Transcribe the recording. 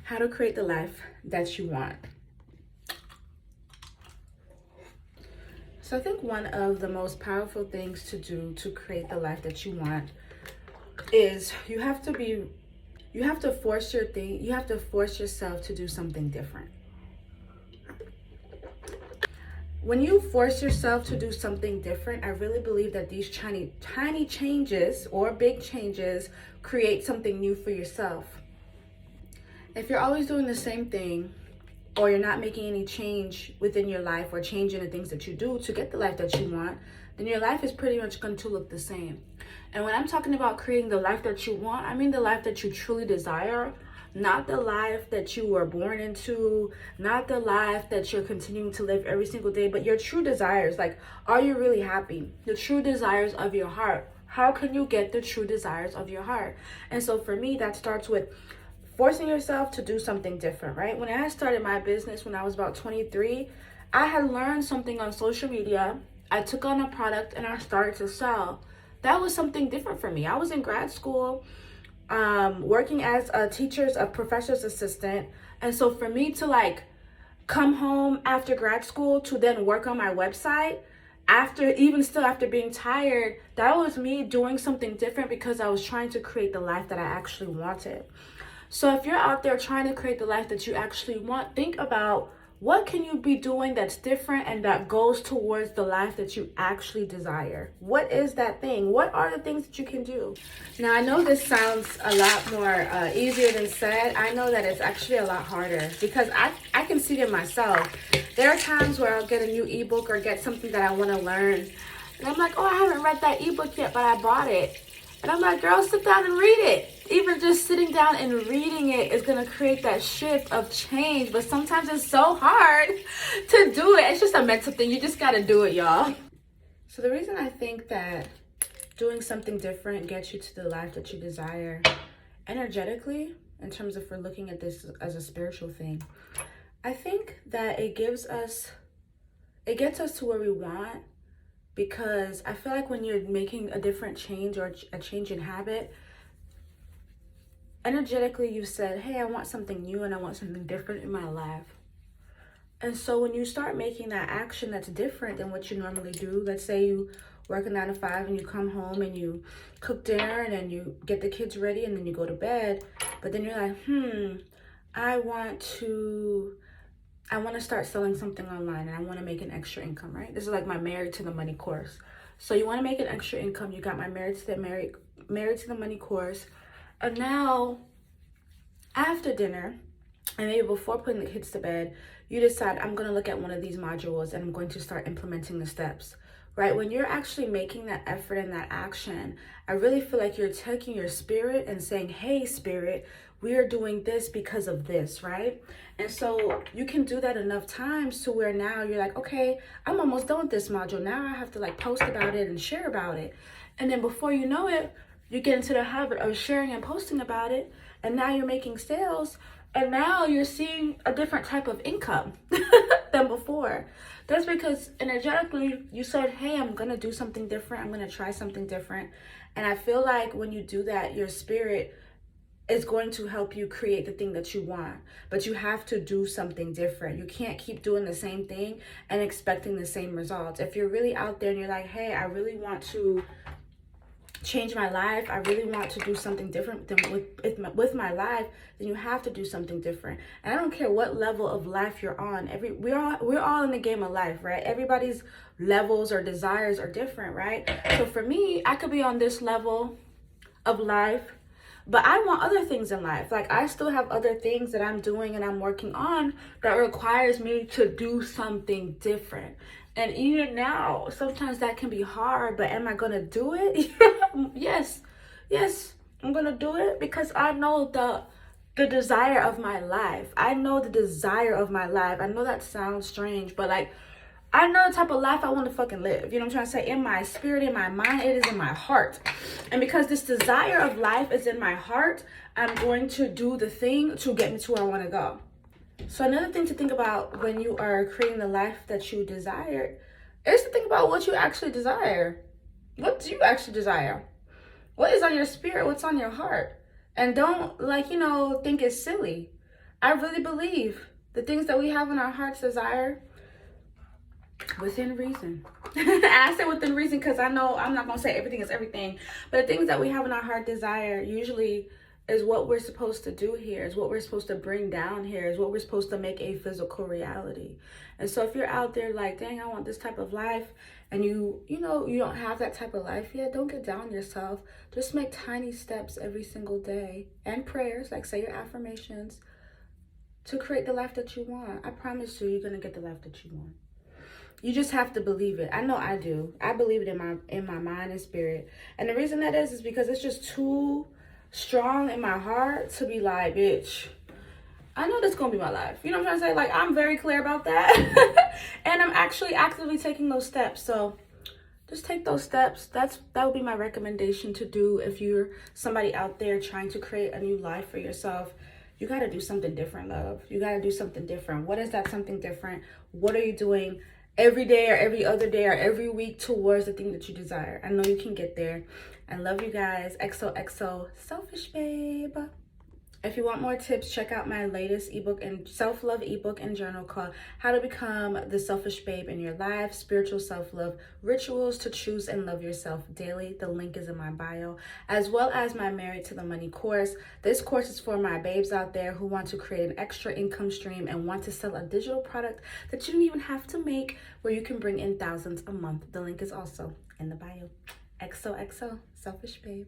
How to create the life that you want. So I think one of the most powerful things to do to create the life that you want is you have to force yourself to do something different. When you force yourself to do something different, I really believe that these tiny changes or big changes create something new for yourself. If you're always doing the same thing, or you're not making any change within your life or changing the things that you do to get the life that you want, then your life is pretty much going to look the same. And when I'm talking about creating the life that you want, I mean the life that you truly desire, not the life that you were born into, not the life that you're continuing to live every single day, but your true desires. Like, are you really happy? The true desires of your heart. How can you get the true desires of your heart? And so for me, that starts with forcing yourself to do something different, right? When I started my business when I was about 23, I had learned something on social media. I took on a product and I started to sell. That was something different for me. I was in grad school, working as a professor's assistant. And so for me to come home after grad school to then work on my website, after being tired, that was me doing something different because I was trying to create the life that I actually wanted. So if you're out there trying to create the life that you actually want, think about what can you be doing that's different and that goes towards the life that you actually desire. What is that thing? What are the things that you can do? Now, I know this sounds a lot more easier than said. I know that it's actually a lot harder because I can see it myself. There are times where I'll get a new ebook or get something that I want to learn. And I'm like, oh, I haven't read that ebook yet, but I bought it. And I'm like, girl, sit down and read it. Even just sitting down and reading it is going to create that shift of change. But sometimes it's so hard to do it. It's just a mental thing. You just got to do it, y'all. So the reason I think that doing something different gets you to the life that you desire energetically, in terms of if we're looking at this as a spiritual thing, I think that it gets us to where we want. Because I feel like when you're making a different change or a change in habit, energetically you said, hey, I want something new and I want something different in my life. And so when you start making that action that's different than what you normally do, let's say you work a 9 to 5 and you come home and you cook dinner and then you get the kids ready and then you go to bed. But then you're like, I want to start selling something online and I want to make an extra income, right? This is like my Married to the Money course. So you want to make an extra income. You got my Married to the Money course. And now after dinner and maybe before putting the kids to bed, you decide I'm going to look at one of these modules and I'm going to start implementing the steps, right? When you're actually making that effort and that action, I really feel like you're taking your spirit and saying, hey, spirit, we are doing this because of this, right? And so you can do that enough times to where now you're like, okay, I'm almost done with this module. Now I have to post about it and share about it. And then before you know it, you get into the habit of sharing and posting about it. And now you're making sales. And now you're seeing a different type of income than before. That's because energetically you said, hey, I'm going to do something different. I'm going to try something different. And I feel like when you do that, your spirit is going to help you create the thing that you want. But you have to do something different. You can't keep doing the same thing and expecting the same results. If you're really out there and you're like, hey, I really want to change my life, I really want to do something different with my life, then you have to do something different. And I don't care what level of life you're on. We're all in the game of life, right? Everybody's levels or desires are different, right? So for me, I could be on this level of life, but I want other things in life. Like, I still have other things that I'm doing and I'm working on that requires me to do something different. And even now, sometimes that can be hard, but am I going to do it? Yes, I'm going to do it because I know the desire of my life. I know the desire of my life. I know that sounds strange, but I know the type of life I want to fucking live. You know what I'm trying to say? In my spirit, in my mind, it is in my heart. And because this desire of life is in my heart, I'm going to do the thing to get me to where I want to go. So another thing to think about when you are creating the life that you desire is to think about what you actually desire. What do you actually desire? What is on your spirit? What's on your heart? And don't think it's silly. I really believe the things that we have in our heart's desire, within reason. I say within reason because I know I'm not going to say everything is everything. But the things that we have in our heart desire usually is what we're supposed to do here, is what we're supposed to bring down here, is what we're supposed to make a physical reality. And so if you're out there like, dang, I want this type of life, and you don't have that type of life yet, don't get down on yourself. Just make tiny steps every single day, and prayers, like say your affirmations, to create the life that you want. I promise you, you're going to get the life that you want. You just have to believe it. I know I do. I believe it in my mind and spirit. And the reason that is because it's just too strong in my heart to be like, bitch, I know this is gonna be my life. You know what I'm trying to say? Like, I'm very clear about that. And I'm actually actively taking those steps. So just take those steps. That would be my recommendation to do if you're somebody out there trying to create a new life for yourself. You got to do something different, love. You got to do something different. What is that something different? What are you doing every day or every other day or every week towards the thing that you desire? I know you can get there. I love you guys. XOXO Selfish Babe. If you want more tips, check out my latest ebook and self-love ebook and journal called How to Become the Selfish Babe in Your Life, Spiritual Self-Love, Rituals to Choose and Love Yourself Daily. The link is in my bio, as well as my Married to the Money course. This course is for my babes out there who want to create an extra income stream and want to sell a digital product that you don't even have to make, where you can bring in thousands a month. The link is also in the bio. XOXO Selfish Babe.